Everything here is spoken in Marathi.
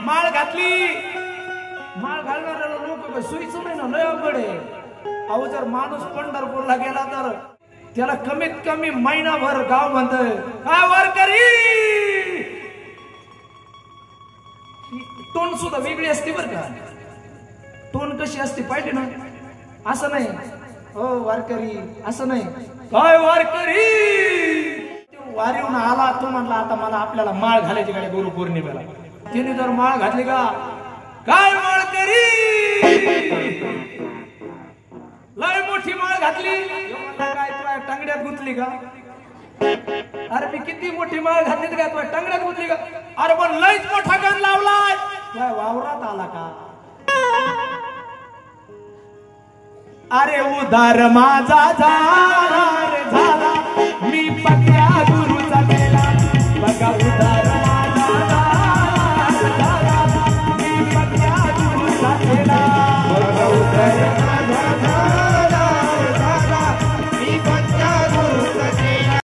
माळ घातली माळ घालणाऱ्याला लोक सुईचं नाही ना लय अवघड आहे अहो जर माणूस पंढरपूरला गेला तर त्याला कमीत कमी महिनाभर गाव म्हणतंय काय वारकरी टोन सुद्धा वेगळी असते बरं का टोन कशी असते पाहिजे ना असं नाही हो वारकरी असं नाही काय वारकरी वारीहून आला तो म्हणला आता मला आपल्याला माळ घालायची गाडी गुरु पौर्णिमेला तिने जर माळ घातली का काय वारकरी लय मोठी माळ घातली काय तुला टांगड्यात गुंतली का अरे मी किती मोठी माळ घातली का तुला टांगड्यात गुंतली का अरे पण लयच मोठा गण लावलाय काय वावरात आला का अरे उधार माझा झाला मी पक्या